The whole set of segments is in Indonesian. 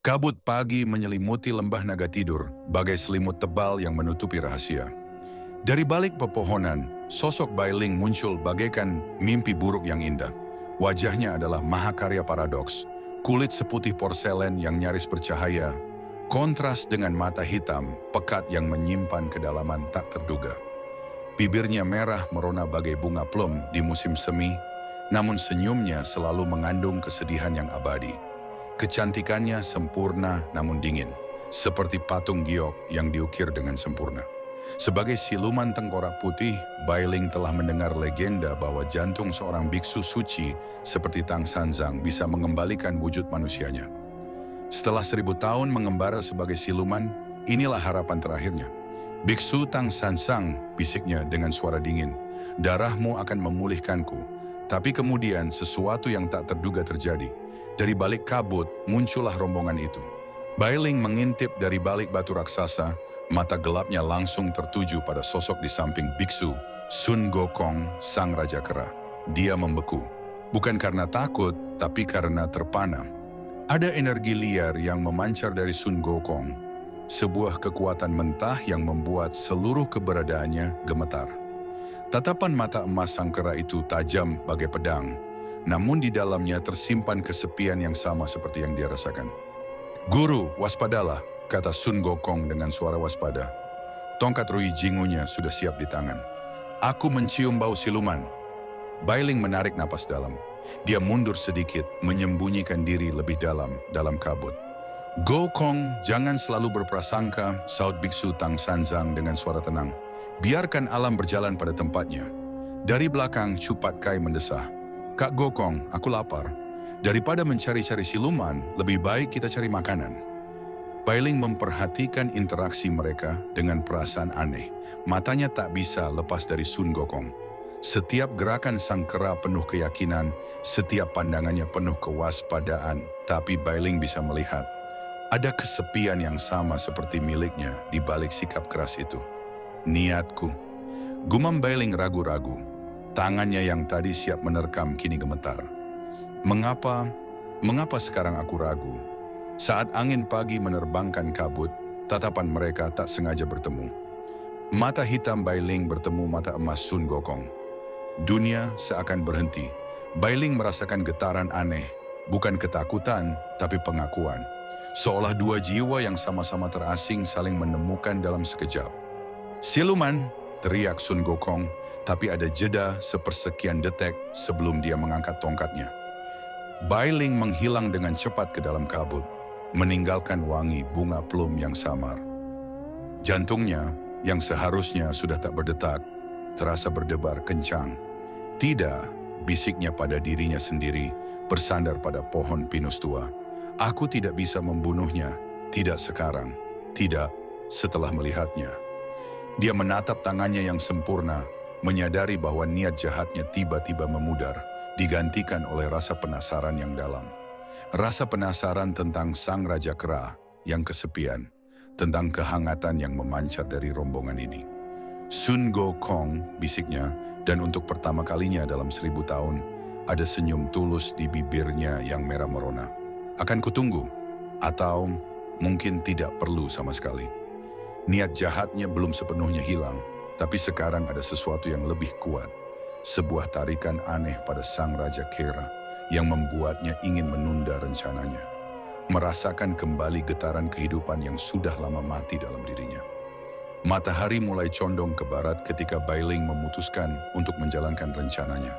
Kabut pagi menyelimuti lembah naga tidur, bagai selimut tebal yang menutupi rahasia. Dari balik pepohonan, sosok Bailing muncul bagaikan mimpi buruk yang indah. Wajahnya adalah mahakarya paradoks, kulit seputih porselen yang nyaris bercahaya, kontras dengan mata hitam, pekat yang menyimpan kedalaman tak terduga. Bibirnya merah merona bagai bunga plum di musim semi, namun senyumnya selalu mengandung kesedihan yang abadi. Kecantikannya sempurna namun dingin, seperti patung giok yang diukir dengan sempurna. Sebagai siluman tengkorak putih, Bailing telah mendengar legenda bahwa jantung seorang biksu suci seperti Tang Sanzang bisa mengembalikan wujud manusianya. Setelah 1000 tahun mengembara sebagai siluman, inilah harapan terakhirnya. Biksu Tang Sanzang, bisiknya dengan suara dingin, darahmu akan memulihkanku. Tapi kemudian sesuatu yang tak terduga terjadi. Dari balik kabut muncullah rombongan itu. Bailing mengintip dari balik batu raksasa, mata gelapnya langsung tertuju pada sosok di samping biksu, Sun Gokong, sang raja kera. Dia membeku, bukan karena takut, tapi karena terpana. Ada energi liar yang memancar dari Sun Gokong, sebuah kekuatan mentah yang membuat seluruh keberadaannya gemetar. Tatapan mata emas sang kera itu tajam bagai pedang, namun di dalamnya tersimpan kesepian yang sama seperti yang dia rasakan. "Guru, waspadalah," kata Sun Gokong dengan suara waspada. Tongkat Rui Jingunya sudah siap di tangan. "Aku mencium bau siluman." Bailing menarik napas dalam. Dia mundur sedikit, menyembunyikan diri lebih dalam kabut. "Gokong, jangan selalu berprasangka," saut biksu Tang Sanzang dengan suara tenang. "Biarkan alam berjalan pada tempatnya." Dari belakang, Cupat Kai mendesah. "Kak Gokong, aku lapar. Daripada mencari-cari siluman, lebih baik kita cari makanan." Bailing memperhatikan interaksi mereka dengan perasaan aneh. Matanya tak bisa lepas dari Sun Gokong. Setiap gerakan sang kera penuh keyakinan, setiap pandangannya penuh kewaspadaan. Tapi Bailing bisa melihat, ada kesepian yang sama seperti miliknya di balik sikap keras itu. "Niatku." Gumam Bailing ragu-ragu. Tangannya yang tadi siap menerkam kini gemetar. Mengapa sekarang aku ragu?" Saat angin pagi menerbangkan kabut, tatapan mereka tak sengaja bertemu. Mata hitam Bailing bertemu mata emas Sun Gokong. Dunia seakan berhenti. Bailing merasakan getaran aneh, bukan ketakutan, tapi pengakuan. Seolah dua jiwa yang sama-sama terasing saling menemukan dalam sekejap. "Siluman!" teriak Sun Gokong, tapi ada jeda sepersekian detik sebelum dia mengangkat tongkatnya. Bailing menghilang dengan cepat ke dalam kabut, meninggalkan wangi bunga plum yang samar. Jantungnya, yang seharusnya sudah tak berdetak, terasa berdebar kencang. "Tidak," bisiknya pada dirinya sendiri, bersandar pada pohon pinus tua. "Aku tidak bisa membunuhnya, tidak sekarang, tidak setelah melihatnya." Dia menatap tangannya yang sempurna, menyadari bahwa niat jahatnya tiba-tiba memudar, digantikan oleh rasa penasaran yang dalam. Rasa penasaran tentang sang raja kera yang kesepian, tentang kehangatan yang memancar dari rombongan ini. "Sun Gokong," bisiknya, dan untuk pertama kalinya dalam 1000 tahun, ada senyum tulus di bibirnya yang merah merona. "Akan kutunggu, atau mungkin tidak perlu sama sekali." Niat jahatnya belum sepenuhnya hilang, tapi sekarang ada sesuatu yang lebih kuat. Sebuah tarikan aneh pada sang raja kera yang membuatnya ingin menunda rencananya. Merasakan kembali getaran kehidupan yang sudah lama mati dalam dirinya. Matahari mulai condong ke barat ketika Bailing memutuskan untuk menjalankan rencananya.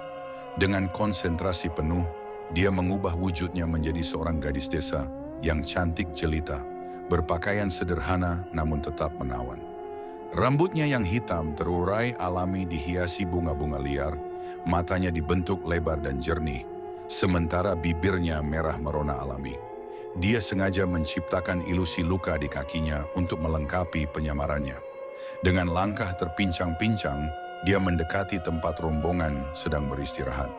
Dengan konsentrasi penuh, dia mengubah wujudnya menjadi seorang gadis desa yang cantik jelita, berpakaian sederhana namun tetap menawan. Rambutnya yang hitam terurai alami dihiasi bunga-bunga liar, matanya dibentuk lebar dan jernih, sementara bibirnya merah merona alami. Dia sengaja menciptakan ilusi luka di kakinya untuk melengkapi penyamarannya. Dengan langkah terpincang-pincang, dia mendekati tempat rombongan sedang beristirahat.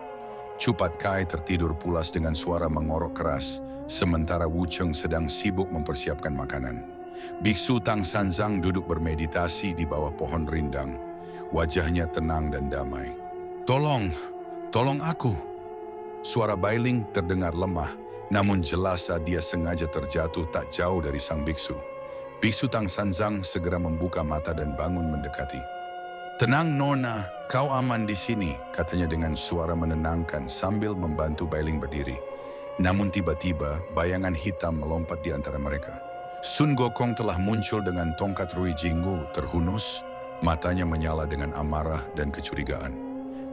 Cupat Kai tertidur pulas dengan suara mengorok keras, sementara Wu Cheng sedang sibuk mempersiapkan makanan. Biksu Tang Sanzang duduk bermeditasi di bawah pohon rindang. Wajahnya tenang dan damai. Tolong aku." suara Bailing terdengar lemah, namun jelas saat dia sengaja terjatuh tak jauh dari sang biksu. Biksu Tang Sanzang segera membuka mata dan bangun mendekati. "Tenang Nona, kau aman di sini," katanya dengan suara menenangkan sambil membantu Bailing berdiri. Namun tiba-tiba bayangan hitam melompat di antara mereka. Sun Gokong telah muncul dengan tongkat Rui Jinggu terhunus, matanya menyala dengan amarah dan kecurigaan.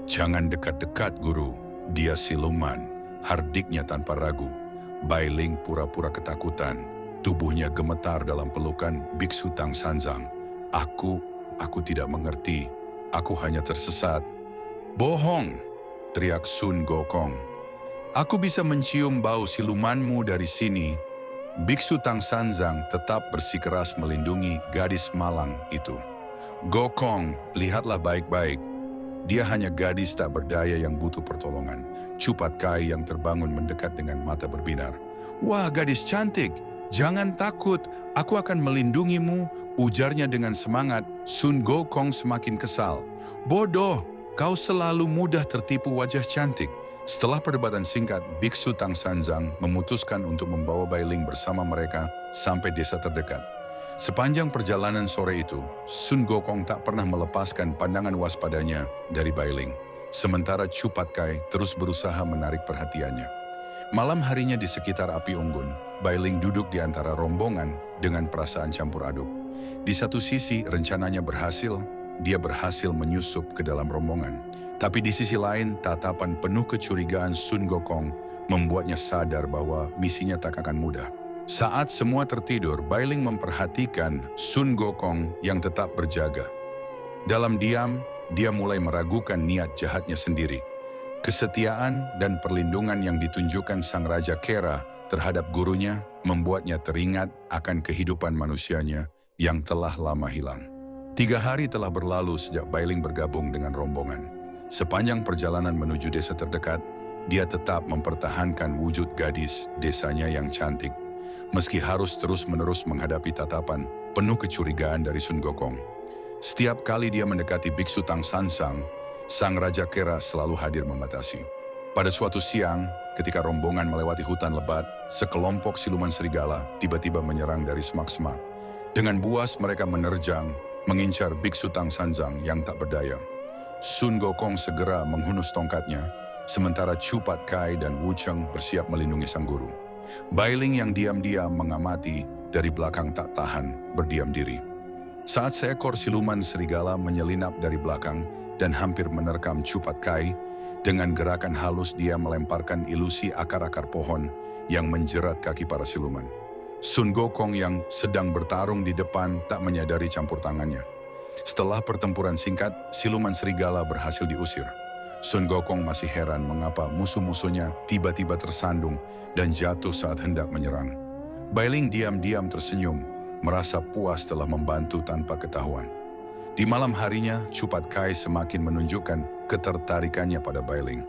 "Jangan dekat-dekat, Guru. Dia siluman," hardiknya tanpa ragu. Bailing pura-pura ketakutan. Tubuhnya gemetar dalam pelukan Biksu Tang Sanzang. Aku tidak mengerti. Aku hanya tersesat." "Bohong!" teriak Sun Gokong. "Aku bisa mencium bau silumanmu dari sini." Biksu Tang Sanzang tetap bersikeras melindungi gadis malang itu. "Gokong, lihatlah baik-baik. Dia hanya gadis tak berdaya yang butuh pertolongan." Cupat Kai yang terbangun mendekat dengan mata berbinar. "Wah, gadis cantik, jangan takut, aku akan melindungimu," ujarnya dengan semangat. Sun Gokong semakin kesal. "Bodoh, kau selalu mudah tertipu wajah cantik." Setelah perdebatan singkat, Biksu Tang Sanzang memutuskan untuk membawa Bailing bersama mereka sampai desa terdekat. Sepanjang perjalanan sore itu, Sun Gokong tak pernah melepaskan pandangan waspadanya dari Bailing. Sementara Cupat Kai terus berusaha menarik perhatiannya. Malam harinya di sekitar api unggun, Bailing duduk di antara rombongan dengan perasaan campur aduk. Di satu sisi rencananya berhasil, dia berhasil menyusup ke dalam rombongan. Tapi di sisi lain, tatapan penuh kecurigaan Sun Gokong membuatnya sadar bahwa misinya tak akan mudah. Saat semua tertidur, Bailing memperhatikan Sun Gokong yang tetap berjaga. Dalam diam, dia mulai meragukan niat jahatnya sendiri. Kesetiaan dan perlindungan yang ditunjukkan Sang Raja Kera terhadap gurunya membuatnya teringat akan kehidupan manusianya yang telah lama hilang. 3 hari telah berlalu sejak Bailing bergabung dengan rombongan. Sepanjang perjalanan menuju desa terdekat, dia tetap mempertahankan wujud gadis desanya yang cantik, meski harus terus-menerus menghadapi tatapan penuh kecurigaan dari Sun Gokong. Setiap kali dia mendekati Biksu Tang Sanzang, Sang Raja Kera selalu hadir membatasi. Pada suatu siang, ketika rombongan melewati hutan lebat, sekelompok siluman serigala tiba-tiba menyerang dari semak-semak. Dengan buas mereka menerjang, mengincar Biksu Tang Sanzang yang tak berdaya. Sun Gokong segera menghunus tongkatnya, sementara Cupat Kai dan Wu Cheng bersiap melindungi sang guru. Bailing yang diam-diam mengamati dari belakang tak tahan berdiam diri. Saat seekor siluman serigala menyelinap dari belakang dan hampir menerkam Cupat Kai, dengan gerakan halus dia melemparkan ilusi akar-akar pohon yang menjerat kaki para siluman. Sun Gokong yang sedang bertarung di depan tak menyadari campur tangannya. Setelah pertempuran singkat, siluman serigala berhasil diusir. Sun Gokong masih heran mengapa musuh-musuhnya tiba-tiba tersandung dan jatuh saat hendak menyerang. Bailing diam-diam tersenyum, merasa puas telah membantu tanpa ketahuan. Di malam harinya, Cupat Kai semakin menunjukkan ketertarikannya pada Bailing.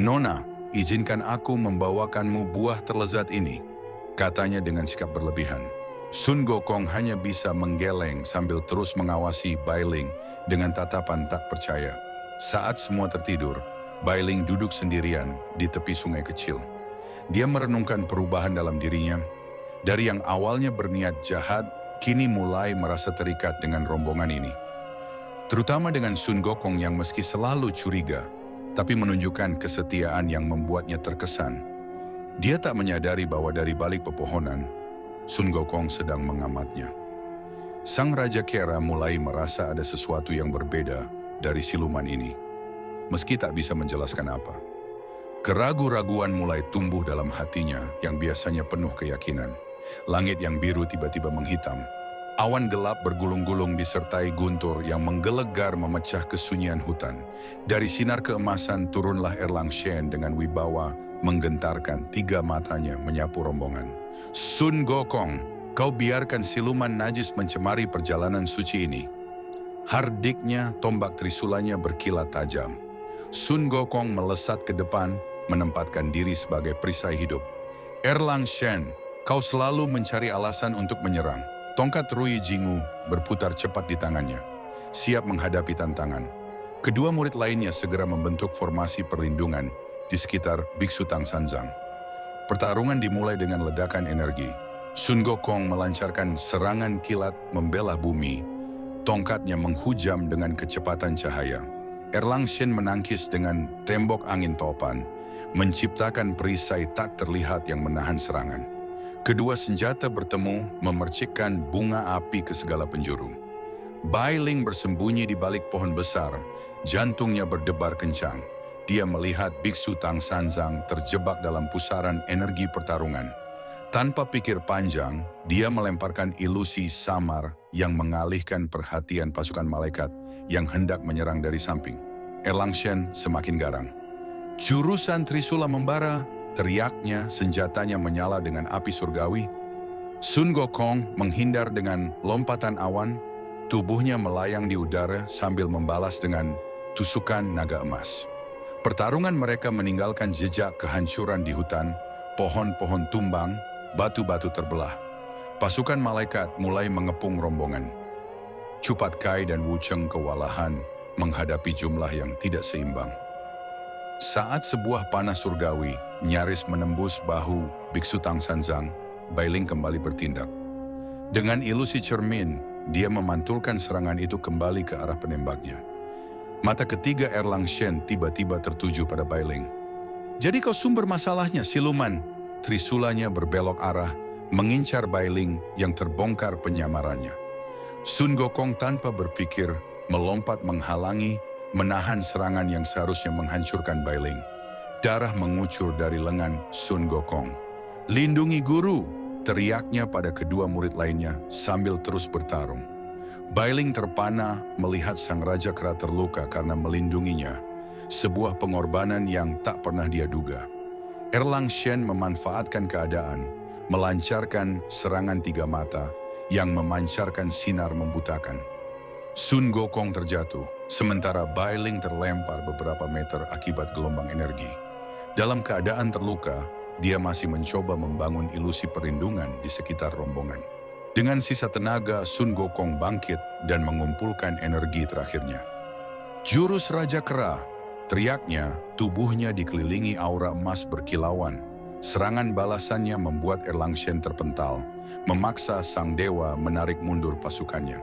"Nona, izinkan aku membawakanmu buah terlezat ini," katanya dengan sikap berlebihan. Sun Gokong hanya bisa menggeleng sambil terus mengawasi Bailing dengan tatapan tak percaya. Saat semua tertidur, Bailing duduk sendirian di tepi sungai kecil. Dia merenungkan perubahan dalam dirinya. Dari yang awalnya berniat jahat, kini mulai merasa terikat dengan rombongan ini. Terutama dengan Sun Gokong yang meski selalu curiga, tapi menunjukkan kesetiaan yang membuatnya terkesan. Dia tak menyadari bahwa dari balik pepohonan, Sun Gokong sedang mengamatnya. Sang Raja Kera mulai merasa ada sesuatu yang berbeda dari siluman ini, meski tak bisa menjelaskan apa. Keraguan-raguan mulai tumbuh dalam hatinya yang biasanya penuh keyakinan. Langit yang biru tiba-tiba menghitam. Awan gelap bergulung-gulung disertai guntur yang menggelegar memecah kesunyian hutan. Dari sinar keemasan turunlah Erlang Shen dengan wibawa menggentarkan 3 matanya menyapu rombongan. "Sun Gokong, kau biarkan siluman najis mencemari perjalanan suci ini." Hardiknya tombak trisulanya berkilat tajam. Sun Gokong melesat ke depan, menempatkan diri sebagai perisai hidup. "Erlang Shen, kau selalu mencari alasan untuk menyerang." Tongkat Rui Jinggu berputar cepat di tangannya, siap menghadapi tantangan. Kedua murid lainnya segera membentuk formasi perlindungan di sekitar Biksu Tangsanzang. Pertarungan dimulai dengan ledakan energi. Sun Gokong melancarkan serangan kilat membelah bumi. Tongkatnya menghujam dengan kecepatan cahaya. Erlang Shen menangkis dengan tembok angin topan, menciptakan perisai tak terlihat yang menahan serangan. Kedua senjata bertemu memercikkan bunga api ke segala penjuru. Bai Ling bersembunyi di balik pohon besar, jantungnya berdebar kencang. Dia melihat Biksu Tangsanzang terjebak dalam pusaran energi pertarungan. Tanpa pikir panjang, dia melemparkan ilusi samar yang mengalihkan perhatian pasukan malaikat yang hendak menyerang dari samping. Erlang Shen semakin garang. Jurusan Trisula membara, teriaknya, senjatanya menyala dengan api surgawi. Sun Gokong menghindar dengan lompatan awan, tubuhnya melayang di udara sambil membalas dengan tusukan naga emas. Pertarungan mereka meninggalkan jejak kehancuran di hutan, pohon-pohon tumbang, batu-batu terbelah. Pasukan malaikat mulai mengepung rombongan. Cupat Kai dan Wu Cheng kewalahan menghadapi jumlah yang tidak seimbang. Saat sebuah panah surgawi nyaris menembus bahu Biksu Tangsanzang, Bai Ling kembali bertindak. Dengan ilusi cermin, dia memantulkan serangan itu kembali ke arah penembaknya. Mata ketiga Erlang Shen tiba-tiba tertuju pada Bai Ling. Jadi kau sumber masalahnya, siluman. Trisulanya berbelok arah, mengincar Bai Ling yang terbongkar penyamarannya. Sun Gokong tanpa berpikir, melompat menghalangi, menahan serangan yang seharusnya menghancurkan Bai Ling. Darah mengucur dari lengan Sun Gokong. Lindungi guru, teriaknya pada kedua murid lainnya sambil terus bertarung. Bai Ling terpana melihat sang Raja Kera terluka karena melindunginya, sebuah pengorbanan yang tak pernah dia duga. Erlang Shen memanfaatkan keadaan, melancarkan serangan tiga mata yang memancarkan sinar membutakan. Sun Gokong terjatuh, sementara Bai Ling terlempar beberapa meter akibat gelombang energi. Dalam keadaan terluka, dia masih mencoba membangun ilusi perlindungan di sekitar rombongan. Dengan sisa tenaga, Sun Gokong bangkit dan mengumpulkan energi terakhirnya. Jurus Raja Kera, teriaknya, tubuhnya dikelilingi aura emas berkilauan. Serangan balasannya membuat Erlang Shen terpental, memaksa sang dewa menarik mundur pasukannya.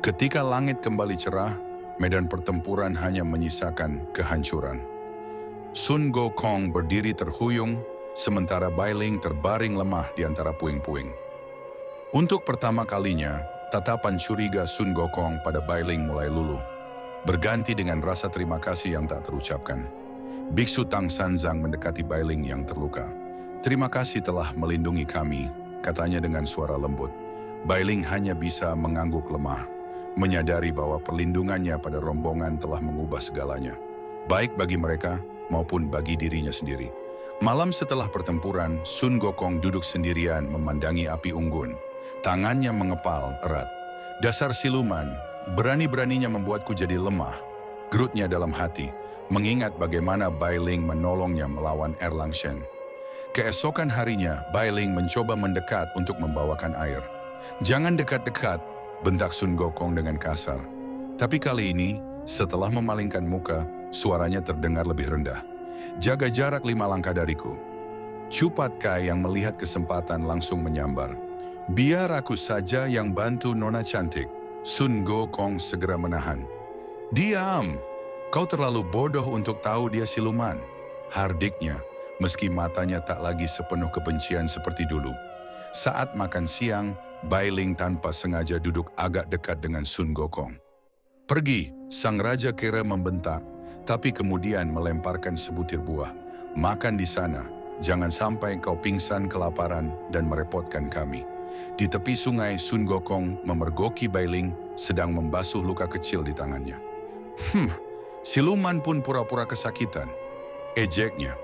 Ketika langit kembali cerah, medan pertempuran hanya menyisakan kehancuran. Sun Gokong berdiri terhuyung, sementara Bai Ling terbaring lemah di antara puing-puing. Untuk pertama kalinya, tatapan curiga Sun Gokong pada Bai Ling mulai luluh, berganti dengan rasa terima kasih yang tak terucapkan. Biksu Tangsanzang mendekati Bai Ling yang terluka. "Terima kasih telah melindungi kami," katanya dengan suara lembut. Bai Ling hanya bisa mengangguk lemah, menyadari bahwa perlindungannya pada rombongan telah mengubah segalanya, baik bagi mereka maupun bagi dirinya sendiri. Malam setelah pertempuran, Sun Gokong duduk sendirian memandangi api unggun. Tangannya mengepal erat. "Dasar siluman, berani-beraninya membuatku jadi lemah," gerutnya dalam hati, mengingat bagaimana Bai Ling menolongnya melawan Erlang Shen. Keesokan harinya, Bai Ling mencoba mendekat untuk membawakan air. "Jangan dekat-dekat," bentak Sun Gokong dengan kasar. Tapi kali ini, setelah memalingkan muka, suaranya terdengar lebih rendah. "Jaga jarak 5 langkah dariku." Cupat Kai yang melihat kesempatan langsung menyambar. "Biar aku saja yang bantu Nona cantik." Sun Gokong segera menahan. "Diam, kau terlalu bodoh untuk tahu dia siluman," hardiknya, meski matanya tak lagi sepenuh kebencian seperti dulu. Saat makan siang, Bai Ling tanpa sengaja duduk agak dekat dengan Sun Gokong. "Pergi," sang Raja Kera membentak, tapi kemudian melemparkan sebutir buah. "Makan di sana, jangan sampai kau pingsan kelaparan dan merepotkan kami." Di tepi sungai, Sun Gokong memergoki Bai Ling sedang membasuh luka kecil di tangannya. Siluman pun pura-pura kesakitan," ejeknya.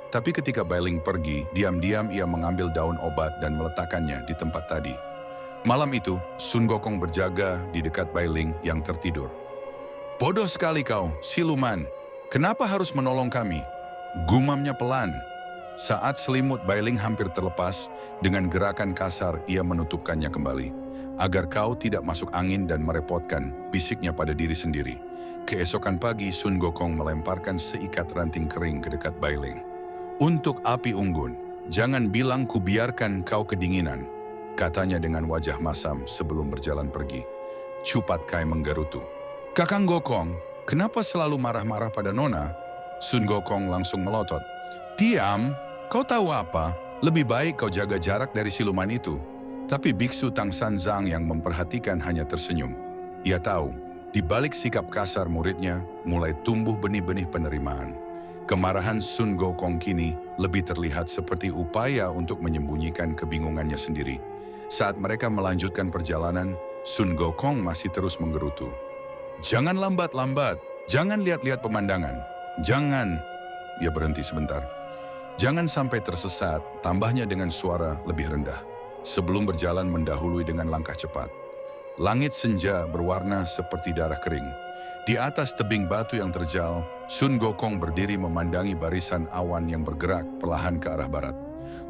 Tapi ketika Bai Ling pergi, diam-diam ia mengambil daun obat dan meletakkannya di tempat tadi. Malam itu, Sun Gokong berjaga di dekat Bai Ling yang tertidur. "Bodoh sekali kau, siluman. Kenapa harus menolong kami?" gumamnya pelan. Saat selimut Bailing hampir terlepas, dengan gerakan kasar ia menutupkannya kembali. Agar kau tidak masuk angin dan merepotkan, bisiknya pada diri sendiri. Keesokan pagi, Sun Gokong melemparkan seikat ranting kering ke dekat Bailing. Untuk api unggun, jangan bilang ku biarkan kau kedinginan, katanya dengan wajah masam sebelum berjalan pergi. Chu Pat Kai menggerutu. Kakang Gokong, kenapa selalu marah-marah pada Nona? Sun Gokong langsung melotot. Diam, kau tahu apa? Lebih baik kau jaga jarak dari siluman itu. Tapi biksu Tang Sanzang yang memperhatikan hanya tersenyum. Ia tahu, di balik sikap kasar muridnya mulai tumbuh benih-benih penerimaan. Kemarahan Sun Gokong kini lebih terlihat seperti upaya untuk menyembunyikan kebingungannya sendiri. Saat mereka melanjutkan perjalanan, Sun Gokong masih terus menggerutu. Jangan lambat-lambat, jangan lihat-lihat pemandangan. Jangan, dia berhenti sebentar. Jangan sampai tersesat, tambahnya dengan suara lebih rendah. Sebelum berjalan mendahului dengan langkah cepat. Langit senja berwarna seperti darah kering. Di atas tebing batu yang terjal, Sun Gokong berdiri memandangi barisan awan yang bergerak perlahan ke arah barat.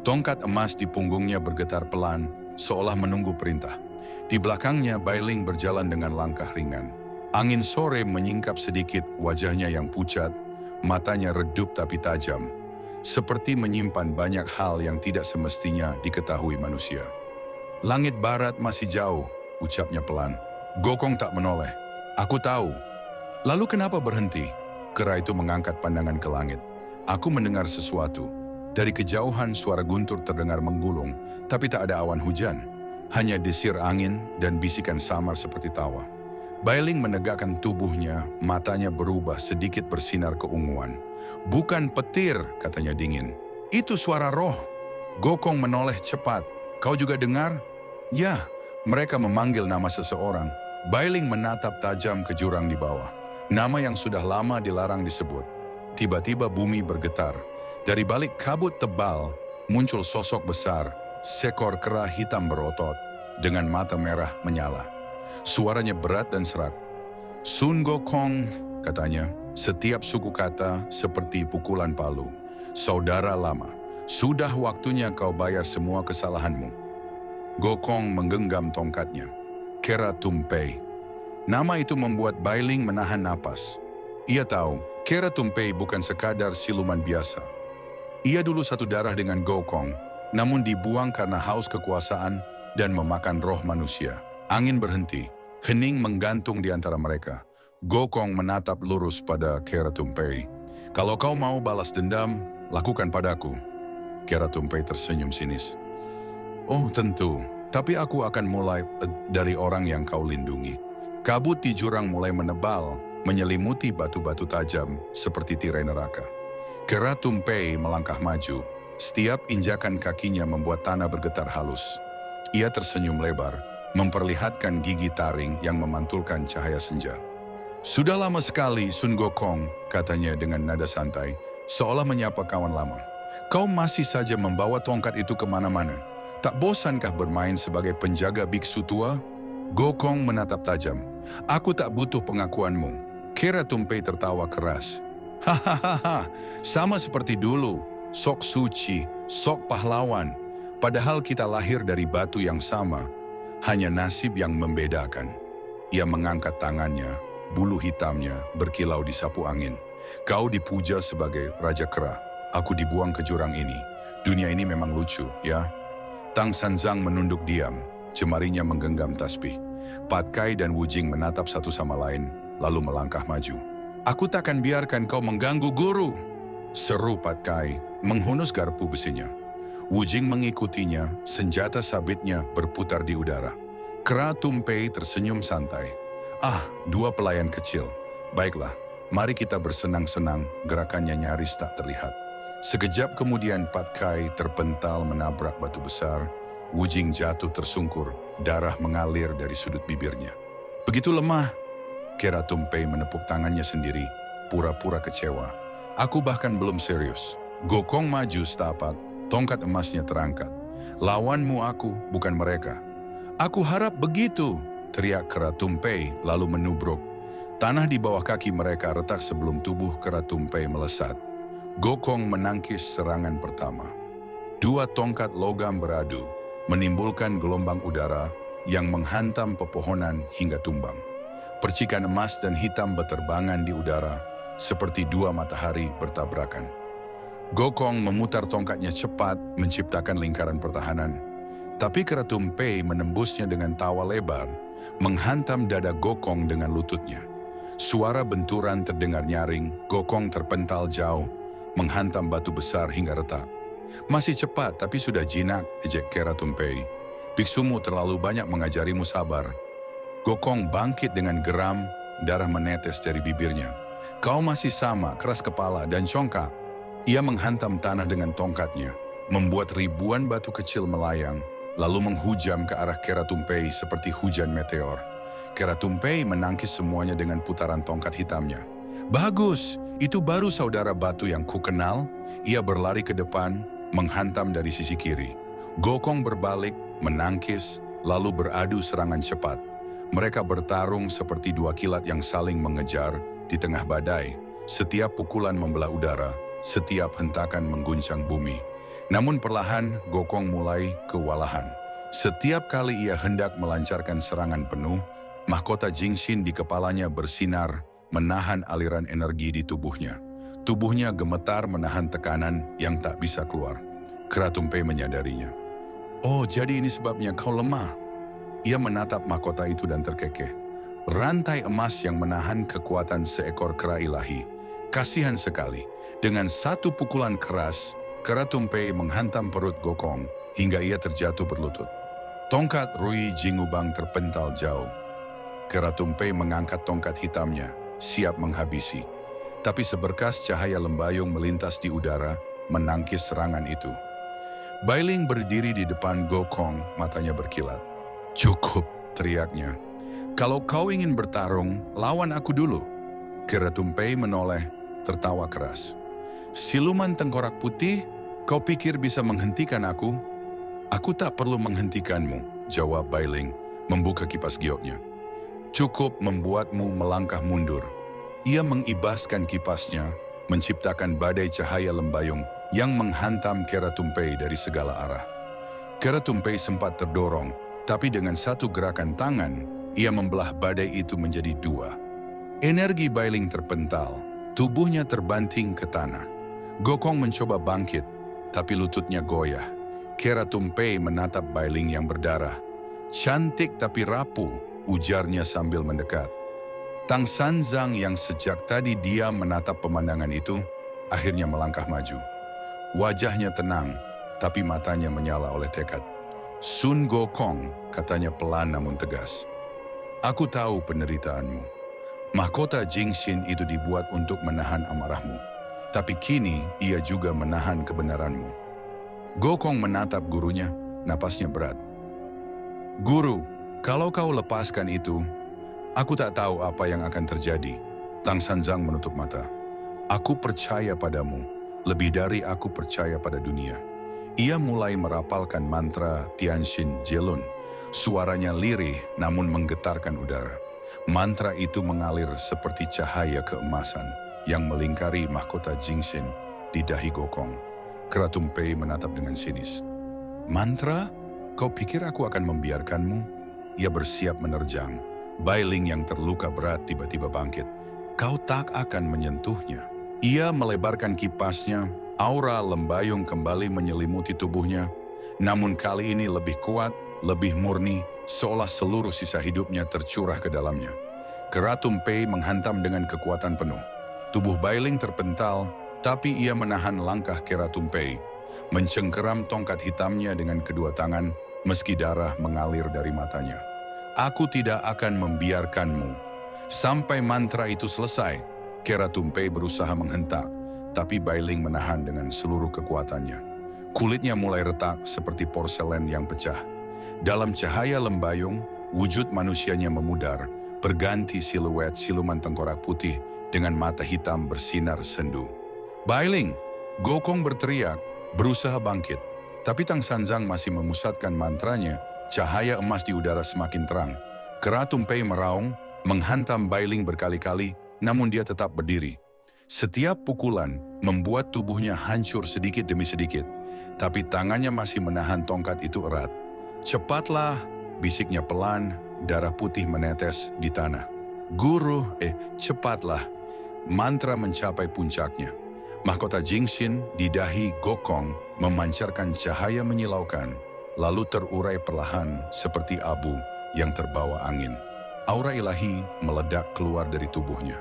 Tongkat emas di punggungnya bergetar pelan, seolah menunggu perintah. Di belakangnya, Bailing berjalan dengan langkah ringan. Angin sore menyingkap sedikit wajahnya yang pucat, matanya redup tapi tajam. Seperti menyimpan banyak hal yang tidak semestinya diketahui manusia. Langit barat masih jauh, ucapnya pelan. Gokong tak menoleh. Aku tahu. Lalu kenapa berhenti? Kera itu mengangkat pandangan ke langit. Aku mendengar sesuatu. Dari kejauhan suara guntur terdengar menggulung, tapi tak ada awan hujan. Hanya desir angin dan bisikan samar seperti tawa. Bailing menegakkan tubuhnya, matanya berubah sedikit bersinar keunguan. Bukan petir, katanya dingin. Itu suara roh. Gokong menoleh cepat. Kau juga dengar? Ya, mereka memanggil nama seseorang. Bailing menatap tajam ke jurang di bawah. Nama yang sudah lama dilarang disebut. Tiba-tiba bumi bergetar. Dari balik kabut tebal, muncul sosok besar, seekor kera hitam berotot, dengan mata merah menyala. Suaranya berat dan serak. Sun Gokong, katanya, setiap suku kata seperti pukulan palu. Saudara lama, sudah waktunya kau bayar semua kesalahanmu. Gokong menggenggam tongkatnya. Kera Tumpei. Nama itu membuat Bailing menahan napas. Ia tahu, Kera Tumpei bukan sekadar siluman biasa. Ia dulu satu darah dengan Gokong, namun dibuang karena haus kekuasaan dan memakan roh manusia. Angin berhenti, hening menggantung di antara mereka. Gokong menatap lurus pada Kera Tumpei. Kalau kau mau balas dendam, lakukan padaku. Kera Tumpei tersenyum sinis. Oh tentu, tapi aku akan mulai dari orang yang kau lindungi. Kabut di jurang mulai menebal, menyelimuti batu-batu tajam seperti tirai neraka. Kera Tumpei melangkah maju. Setiap injakan kakinya membuat tanah bergetar halus. Ia tersenyum lebar, memperlihatkan gigi taring yang memantulkan cahaya senja. Sudah lama sekali, Sun Gokong, katanya dengan nada santai, seolah menyapa kawan lama. Kau masih saja membawa tongkat itu kemana-mana. Tak bosankah bermain sebagai penjaga biksu tua? Gokong menatap tajam. Aku tak butuh pengakuanmu. Kera Tumpei tertawa keras. Hahaha, sama seperti dulu. Sok suci, sok pahlawan. Padahal kita lahir dari batu yang sama. Hanya nasib yang membedakan. Ia mengangkat tangannya, bulu hitamnya berkilau di sapu angin. Kau dipuja sebagai Raja Kera. Aku dibuang ke jurang ini. Dunia ini memang lucu, ya? Tang Sanzang menunduk diam. Jemarinya menggenggam tasbih. Pat Kai dan Wu Jing menatap satu sama lain, lalu melangkah maju. Aku takkan biarkan kau mengganggu guru, seru Pat Kai, menghunus garpu besinya. Wu Jing mengikutinya, senjata sabitnya berputar di udara. Kera Tumpei tersenyum santai. Ah, dua pelayan kecil. Baiklah, mari kita bersenang-senang, gerakannya nyaris tak terlihat. Sekejap kemudian Pat Kai terpental menabrak batu besar. Wu Jing jatuh tersungkur, darah mengalir dari sudut bibirnya. Begitu lemah. Kera Tumpei menepuk tangannya sendiri, pura-pura kecewa. Aku bahkan belum serius. Gokong maju setapak, tongkat emasnya terangkat. Lawanmu aku, bukan mereka. Aku harap begitu, teriak Kera Tumpei lalu menubruk. Tanah di bawah kaki mereka retak sebelum tubuh Kera Tumpei melesat. Gokong menangkis serangan pertama. Dua tongkat logam beradu, menimbulkan gelombang udara yang menghantam pepohonan hingga tumbang. Percikan emas dan hitam berterbangan di udara, seperti dua matahari bertabrakan. Gokong memutar tongkatnya cepat, menciptakan lingkaran pertahanan. Tapi Keratum Pei menembusnya dengan tawa lebar, menghantam dada Gokong dengan lututnya. Suara benturan terdengar nyaring, Gokong terpental jauh, menghantam batu besar hingga retak. Masih cepat, tapi sudah jinak, ejek Keratum Pei. Biksumu terlalu banyak mengajarimu sabar. Gokong bangkit dengan geram, darah menetes dari bibirnya. Kau masih sama, keras kepala dan congkak. Ia menghantam tanah dengan tongkatnya, membuat ribuan batu kecil melayang, lalu menghujam ke arah Keratum Pei seperti hujan meteor. Keratum Pei menangkis semuanya dengan putaran tongkat hitamnya. Bagus, itu baru saudara batu yang kukenal. Ia berlari ke depan, menghantam dari sisi kiri. Gokong berbalik, menangkis, lalu beradu serangan cepat. Mereka bertarung seperti dua kilat yang saling mengejar di tengah badai. Setiap pukulan membelah udara, setiap hentakan mengguncang bumi. Namun perlahan, Gokong mulai kewalahan. Setiap kali ia hendak melancarkan serangan penuh, mahkota Jingxin di kepalanya bersinar, menahan aliran energi di tubuhnya. Tubuhnya gemetar menahan tekanan yang tak bisa keluar. Keratum Pei menyadarinya. Oh, jadi ini sebabnya kau lemah. Ia menatap mahkota itu dan terkekeh. Rantai emas yang menahan kekuatan seekor kera ilahi. Kasihan sekali. Dengan satu pukulan keras, Keratum Pei menghantam perut Gokong hingga ia terjatuh berlutut. Tongkat Rui Jingubang terpental jauh. Keratum Pei mengangkat tongkat hitamnya, siap menghabisi. Tapi seberkas cahaya lembayung melintas di udara, menangkis serangan itu. Bailing berdiri di depan Gokong, matanya berkilat. Cukup, teriaknya. Kalau kau ingin bertarung, lawan aku dulu. Keratum Pei menoleh, tertawa keras. Siluman tengkorak putih, kau pikir bisa menghentikan aku? Aku tak perlu menghentikanmu, jawab Bailing, membuka kipas gioknya. Cukup membuatmu melangkah mundur. Ia mengibaskan kipasnya, menciptakan badai cahaya lembayung yang menghantam Keratum Pei dari segala arah. Keratum Pei sempat terdorong, tapi dengan satu gerakan tangan, ia membelah badai itu menjadi dua. Energi Bailing terpental, tubuhnya terbanting ke tanah. Gokong mencoba bangkit, tapi lututnya goyah. Keratum Pei menatap Bailing yang berdarah. Cantik tapi rapuh, ujarnya sambil mendekat. Tang Sanzang yang sejak tadi diam menatap pemandangan itu, akhirnya melangkah maju. Wajahnya tenang, tapi matanya menyala oleh tekad. Sun Gokong, katanya pelan namun tegas. Aku tahu penderitaanmu. Mahkota Jingxin itu dibuat untuk menahan amarahmu. Tapi kini ia juga menahan kebenaranmu. Gokong menatap gurunya, napasnya berat. Guru, kalau kau lepaskan itu, aku tak tahu apa yang akan terjadi. Tang Sanzang menutup mata. Aku percaya padamu, lebih dari aku percaya pada dunia. Ia mulai merapalkan mantra Tianxin Jelun. Suaranya lirih namun menggetarkan udara. Mantra itu mengalir seperti cahaya keemasan yang melingkari mahkota Jingxin di dahi Gokong. Keratum Pei menatap dengan sinis. Mantra? Kau pikir aku akan membiarkanmu? Ia bersiap menerjang. Bailing yang terluka berat tiba-tiba bangkit. Kau tak akan menyentuhnya. Ia melebarkan kipasnya, aura lembayung kembali menyelimuti tubuhnya. Namun kali ini lebih kuat, lebih murni, seolah seluruh sisa hidupnya tercurah ke dalamnya. Keratum Pei menghantam dengan kekuatan penuh. Tubuh Bailing terpental, tapi ia menahan langkah Keratum Pei, mencengkeram tongkat hitamnya dengan kedua tangan, meski darah mengalir dari matanya. Aku tidak akan membiarkanmu. Sampai mantra itu selesai, Keratum Pei berusaha menghentak, tapi Bailing menahan dengan seluruh kekuatannya. Kulitnya mulai retak seperti porselen yang pecah. Dalam cahaya lembayung, wujud manusianya memudar, berganti siluet siluman tengkorak putih dengan mata hitam bersinar sendu. Bailing! Gokong berteriak, berusaha bangkit. Tapi Tang Sanzang masih memusatkan mantranya, cahaya emas di udara semakin terang. Keratum Pei meraung, menghantam Bailing berkali-kali, namun dia tetap berdiri. Setiap pukulan membuat tubuhnya hancur sedikit demi sedikit, tapi tangannya masih menahan tongkat itu erat. "Cepatlah," bisiknya pelan, darah putih menetes di tanah. "Guru, cepatlah." Mantra mencapai puncaknya. Mahkota Jingxin di dahi Gokong memancarkan cahaya menyilaukan, lalu terurai perlahan seperti abu yang terbawa angin. Aura ilahi meledak keluar dari tubuhnya.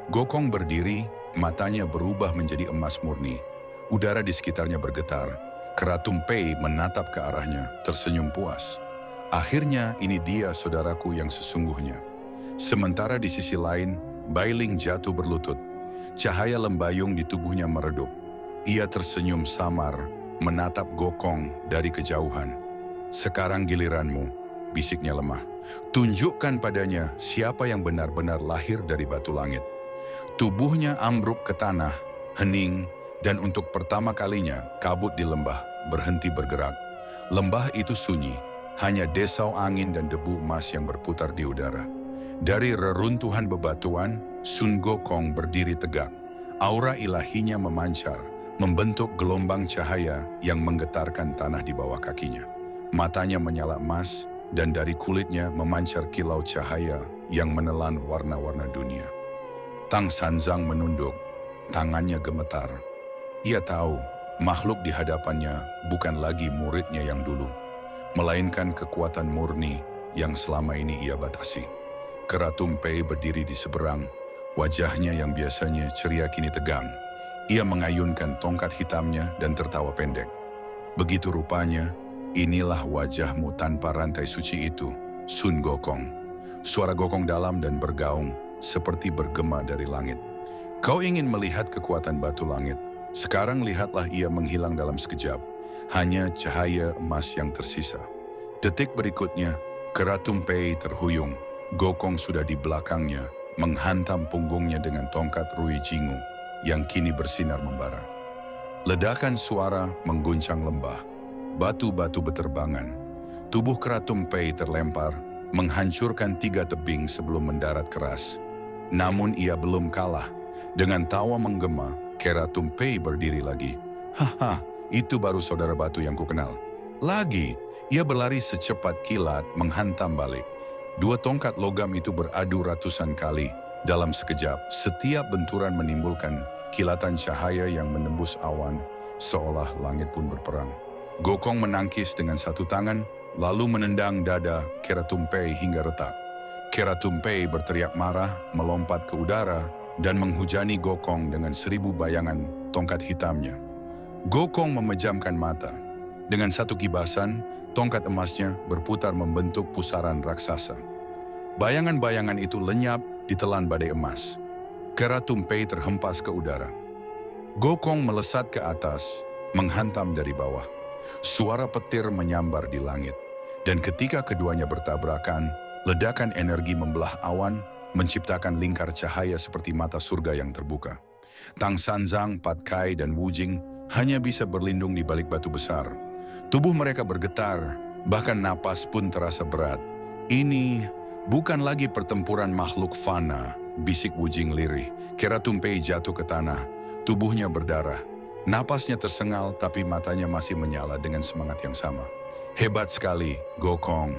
Gokong berdiri, matanya berubah menjadi emas murni. Udara di sekitarnya bergetar. Keratum Pei menatap ke arahnya, tersenyum puas. "Akhirnya ini dia saudaraku yang sesungguhnya." Sementara di sisi lain, Bailing jatuh berlutut. Cahaya lembayung di tubuhnya meredup. Ia tersenyum samar, menatap Gokong dari kejauhan. "Sekarang giliranmu," bisiknya lemah. "Tunjukkan padanya siapa yang benar-benar lahir dari batu langit." Tubuhnya ambruk ke tanah, hening, dan untuk pertama kalinya kabut di lembah berhenti bergerak. Lembah itu sunyi, hanya desau angin dan debu emas yang berputar di udara. Dari reruntuhan bebatuan, Sun Gokong berdiri tegak. Aura ilahinya memancar, membentuk gelombang cahaya yang menggetarkan tanah di bawah kakinya. Matanya menyala emas, dan dari kulitnya memancar kilau cahaya yang menelan warna-warna dunia. Tang Sanzang menunduk, tangannya gemetar. Ia tahu, makhluk di hadapannya bukan lagi muridnya yang dulu, melainkan kekuatan murni yang selama ini ia batasi. Keratum Pei berdiri di seberang, wajahnya yang biasanya ceria kini tegang. Ia mengayunkan tongkat hitamnya dan tertawa pendek. "Begitu rupanya, inilah wajahmu tanpa rantai suci itu, Sun Gokong." Suara Gokong dalam dan bergaung, seperti bergema dari langit. "Kau ingin melihat kekuatan batu langit? Sekarang lihatlah ia menghilang dalam sekejap. Hanya cahaya emas yang tersisa." Detik berikutnya, Keratum Pei terhuyung. Gokong sudah di belakangnya, menghantam punggungnya dengan tongkat Rui Jingu yang kini bersinar membara. Ledakan suara mengguncang lembah. Batu-batu beterbangan. Tubuh Keratum Pei terlempar, menghancurkan 3 tebing sebelum mendarat keras. Namun ia belum kalah. Dengan tawa menggema, Keratum Pei berdiri lagi. "Haha, itu baru saudara batu yang kukenal." Lagi, ia berlari secepat kilat menghantam balik. 2 tongkat logam itu beradu ratusan kali. Dalam sekejap, setiap benturan menimbulkan kilatan cahaya yang menembus awan, seolah langit pun berperang. Gokong menangkis dengan satu tangan, lalu menendang dada Keratum Pei hingga retak. Keratum Pei berteriak marah, melompat ke udara, dan menghujani Gokong dengan 1000 bayangan tongkat hitamnya. Gokong memejamkan mata. Dengan satu kibasan, tongkat emasnya berputar membentuk pusaran raksasa. Bayangan-bayangan itu lenyap ditelan badai emas. Keratum Pei terhempas ke udara. Gokong melesat ke atas, menghantam dari bawah. Suara petir menyambar di langit. Dan ketika keduanya bertabrakan, ledakan energi membelah awan, menciptakan lingkar cahaya seperti mata surga yang terbuka. Tang Sanzang, Pat Kai, dan Wu Jing hanya bisa berlindung di balik batu besar. Tubuh mereka bergetar, bahkan napas pun terasa berat. "Ini bukan lagi pertempuran makhluk fana," bisik Wu Jing lirih. Keratum Pei jatuh ke tanah, tubuhnya berdarah. Napasnya tersengal, tapi matanya masih menyala dengan semangat yang sama. "Hebat sekali, Gokong,"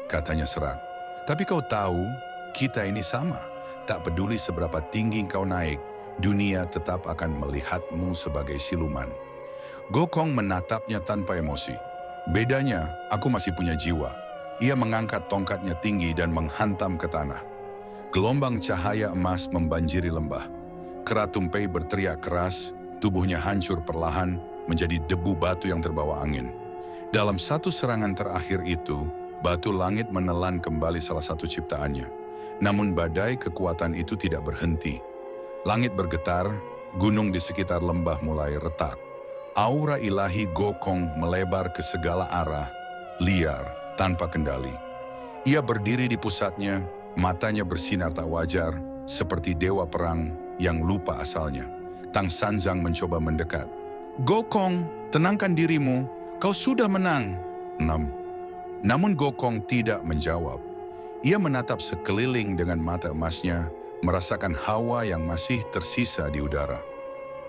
katanya serak. "Tapi kau tahu, kita ini sama. Tak peduli seberapa tinggi kau naik, dunia tetap akan melihatmu sebagai siluman." Gokong menatapnya tanpa emosi. "Bedanya, aku masih punya jiwa." Ia mengangkat tongkatnya tinggi dan menghantam ke tanah. Gelombang cahaya emas membanjiri lembah. Keratum Pei berteriak keras, tubuhnya hancur perlahan menjadi debu batu yang terbawa angin. Dalam satu serangan terakhir itu, batu langit menelan kembali salah satu ciptaannya. Namun badai kekuatan itu tidak berhenti. Langit bergetar, gunung di sekitar lembah mulai retak. Aura ilahi Gokong melebar ke segala arah, liar, tanpa kendali. Ia berdiri di pusatnya, matanya bersinar tak wajar, seperti dewa perang yang lupa asalnya. Tang Sanzang mencoba mendekat. "Gokong, tenangkan dirimu, kau sudah menang." Namun Gokong tidak menjawab. Ia menatap sekeliling dengan mata emasnya, merasakan hawa yang masih tersisa di udara.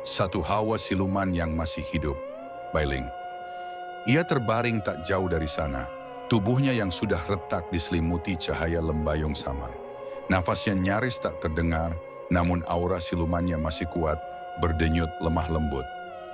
Satu hawa siluman yang masih hidup, Bailing. Ia terbaring tak jauh dari sana, tubuhnya yang sudah retak diselimuti cahaya lembayung samar. Nafasnya nyaris tak terdengar, namun aura silumannya masih kuat, berdenyut lemah lembut.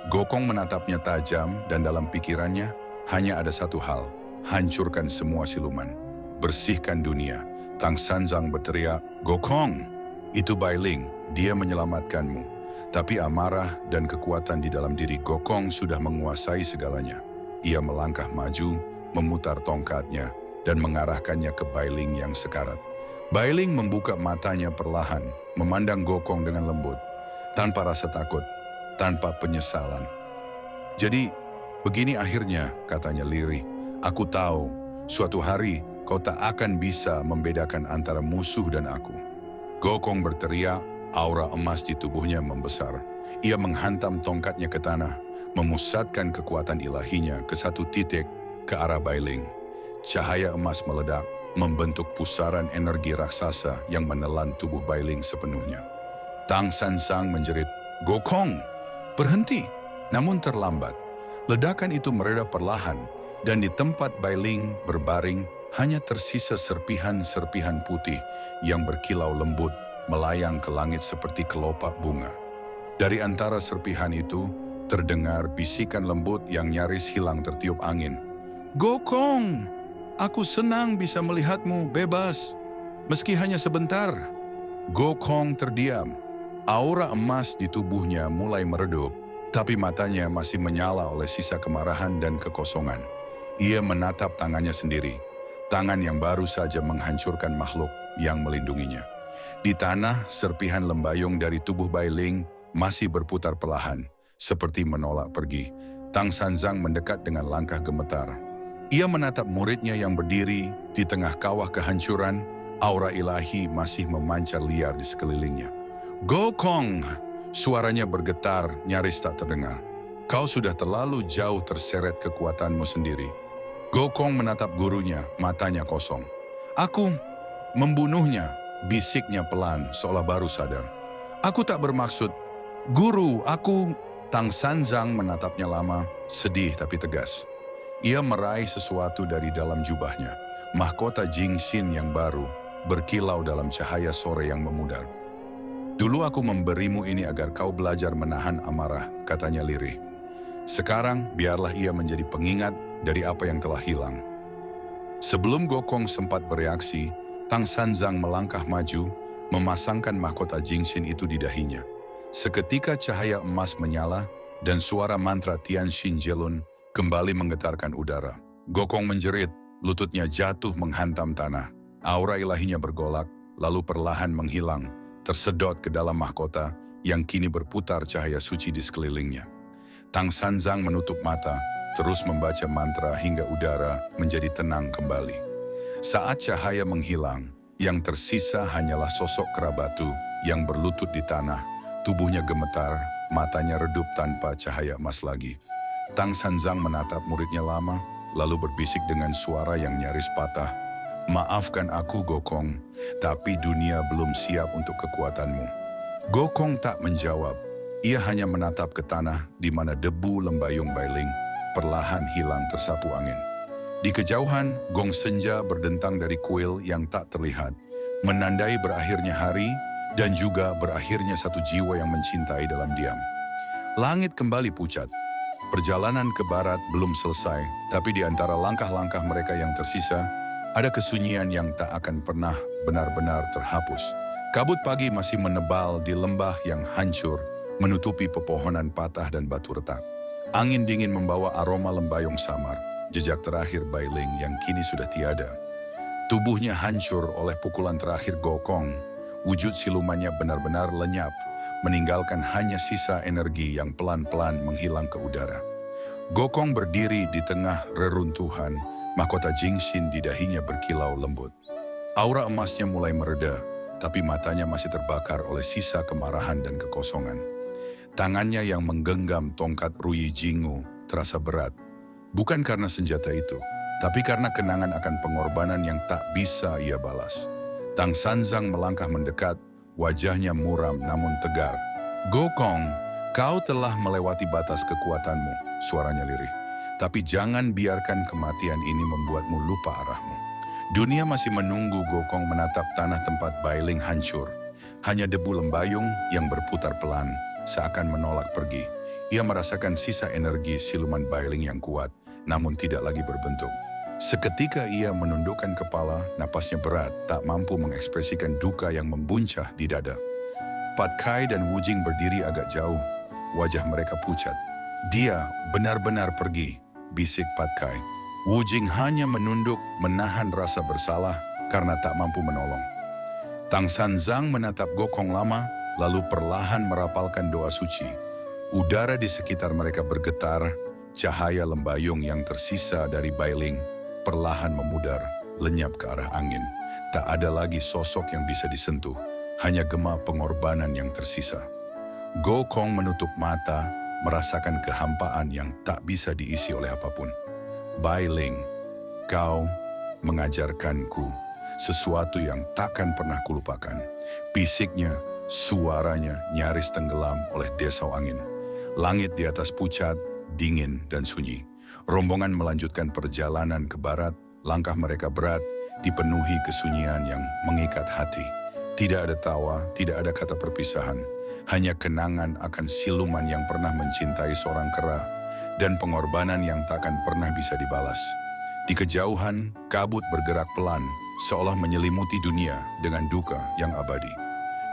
Gokong menatapnya tajam dan dalam pikirannya hanya ada satu hal, hancurkan semua siluman. Bersihkan dunia. Tang Sanzang berteriak, Gokong! Itu Bailing, dia menyelamatkanmu. Tapi amarah dan kekuatan di dalam diri Gokong sudah menguasai segalanya. Ia melangkah maju, memutar tongkatnya, dan mengarahkannya ke Bailing yang sekarat. Bailing membuka matanya perlahan, memandang Gokong dengan lembut, tanpa rasa takut, tanpa penyesalan. Jadi, begini akhirnya, katanya lirih. Aku tahu, suatu hari kau tak akan bisa membedakan antara musuh dan aku. Gokong berteriak, aura emas di tubuhnya membesar. Ia menghantam tongkatnya ke tanah, memusatkan kekuatan ilahinya ke satu titik ke arah Bailing. Cahaya emas meledak, membentuk pusaran energi raksasa yang menelan tubuh Bailing sepenuhnya. Tang Sanzang menjerit, Gokong, berhenti! Namun terlambat. Ledakan itu mereda perlahan, dan di tempat Bailing berbaring hanya tersisa serpihan-serpihan putih yang berkilau lembut, melayang ke langit seperti kelopak bunga. Dari antara serpihan itu, terdengar bisikan lembut yang nyaris hilang tertiup angin. Gokong, aku senang bisa melihatmu bebas, meski hanya sebentar. Gokong terdiam. Aura emas di tubuhnya mulai meredup, tapi matanya masih menyala oleh sisa kemarahan dan kekosongan. Ia menatap tangannya sendiri, tangan yang baru saja menghancurkan makhluk yang melindunginya. Di tanah, serpihan lembayung dari tubuh Bailing masih berputar perlahan, seperti menolak pergi. Tang Sanzang mendekat dengan langkah gemetar. Ia menatap muridnya yang berdiri di tengah kawah kehancuran, aura ilahi masih memancar liar di sekelilingnya. Gokong! Suaranya bergetar, nyaris tak terdengar. Kau sudah terlalu jauh terseret kekuatanmu sendiri. Gokong menatap gurunya, matanya kosong. Aku membunuhnya. Bisiknya pelan, seolah baru sadar. Aku tak bermaksud. Guru, aku... Tang Sanzang menatapnya lama, sedih tapi tegas. Ia meraih sesuatu dari dalam jubahnya. Mahkota Jingxin yang baru, berkilau dalam cahaya sore yang memudar. Dulu aku memberimu ini agar kau belajar menahan amarah, katanya lirih. Sekarang biarlah ia menjadi pengingat dari apa yang telah hilang. Sebelum Gokong sempat bereaksi, Tang Sanzang melangkah maju, memasangkan mahkota Jingxin itu di dahinya. Seketika cahaya emas menyala, dan suara mantra Tianxin Jelun kembali menggetarkan udara. Gokong menjerit, lututnya jatuh menghantam tanah. Aura ilahinya bergolak, lalu perlahan menghilang, tersedot ke dalam mahkota yang kini berputar cahaya suci di sekelilingnya. Tang Sanzang menutup mata, terus membaca mantra hingga udara menjadi tenang kembali. Saat cahaya menghilang, yang tersisa hanyalah sosok kerabatu yang berlutut di tanah, tubuhnya gemetar, matanya redup tanpa cahaya emas lagi. Tang Sanzang menatap muridnya lama, lalu berbisik dengan suara yang nyaris patah. Maafkan aku, Gokong, tapi dunia belum siap untuk kekuatanmu. Gokong tak menjawab, ia hanya menatap ke tanah di mana debu lembayung Bailing perlahan hilang tersapu angin. Di kejauhan, gong senja berdentang dari kuil yang tak terlihat, menandai berakhirnya hari dan juga berakhirnya satu jiwa yang mencintai dalam diam. Langit kembali pucat. Perjalanan ke barat belum selesai, tapi di antara langkah-langkah mereka yang tersisa, ada kesunyian yang tak akan pernah benar-benar terhapus. Kabut pagi masih menebal di lembah yang hancur, menutupi pepohonan patah dan batu retak. Angin dingin membawa aroma lembayung samar. Jejak terakhir Bailing yang kini sudah tiada. Tubuhnya hancur oleh pukulan terakhir Gokong. Wujud silumannya benar-benar lenyap, meninggalkan hanya sisa energi yang pelan-pelan menghilang ke udara. Gokong berdiri di tengah reruntuhan, mahkota Jingxin di dahinya berkilau lembut. Aura emasnya mulai mereda, tapi matanya masih terbakar oleh sisa kemarahan dan kekosongan. Tangannya yang menggenggam tongkat Ruyi Jingu terasa berat. Bukan karena senjata itu, tapi karena kenangan akan pengorbanan yang tak bisa ia balas. Tang Sanzang melangkah mendekat, Wajahnya muram namun tegar. Gokong, kau telah melewati batas kekuatanmu, suaranya lirih. Tapi jangan biarkan kematian ini membuatmu lupa arahmu. Dunia masih menunggu. Gokong menatap tanah tempat Bailing hancur. Hanya debu lembayung yang berputar pelan, seakan menolak pergi. Ia merasakan sisa energi siluman Bailing yang kuat, namun tidak lagi berbentuk. Seketika ia menundukkan kepala, napasnya berat, tak mampu mengekspresikan duka yang membuncah di dada. Pat Kai dan Wu Jing berdiri agak jauh, wajah mereka pucat. Dia benar-benar pergi, bisik Pat Kai. Wu Jing hanya menunduk, menahan rasa bersalah karena tak mampu menolong. Tang San Zhang menatap Gokong lama, lalu perlahan merapalkan doa suci. Udara di sekitar mereka bergetar, cahaya lembayung yang tersisa dari Bailing perlahan memudar, lenyap ke arah angin. Tak ada lagi sosok yang bisa disentuh, hanya gema pengorbanan yang tersisa. Gokong menutup mata, merasakan kehampaan yang tak bisa diisi oleh apapun. Bailing, kau mengajarkanku sesuatu yang takkan pernah kulupakan. Bisiknya, suaranya nyaris tenggelam oleh desau angin. Langit di atas pucat, dingin dan sunyi. Rombongan melanjutkan perjalanan ke barat, langkah mereka berat, dipenuhi kesunyian yang mengikat hati. Tidak ada tawa, tidak ada kata perpisahan, hanya kenangan akan siluman yang pernah mencintai seorang kera, dan pengorbanan yang takkan pernah bisa dibalas. Di kejauhan, kabut bergerak pelan, seolah menyelimuti dunia dengan duka yang abadi.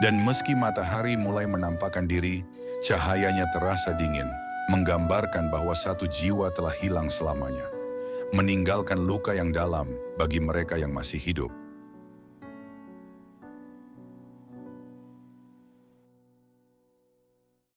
Dan meski matahari mulai menampakkan diri, cahayanya terasa dingin, menggambarkan bahwa satu jiwa telah hilang selamanya, meninggalkan luka yang dalam bagi mereka yang masih hidup.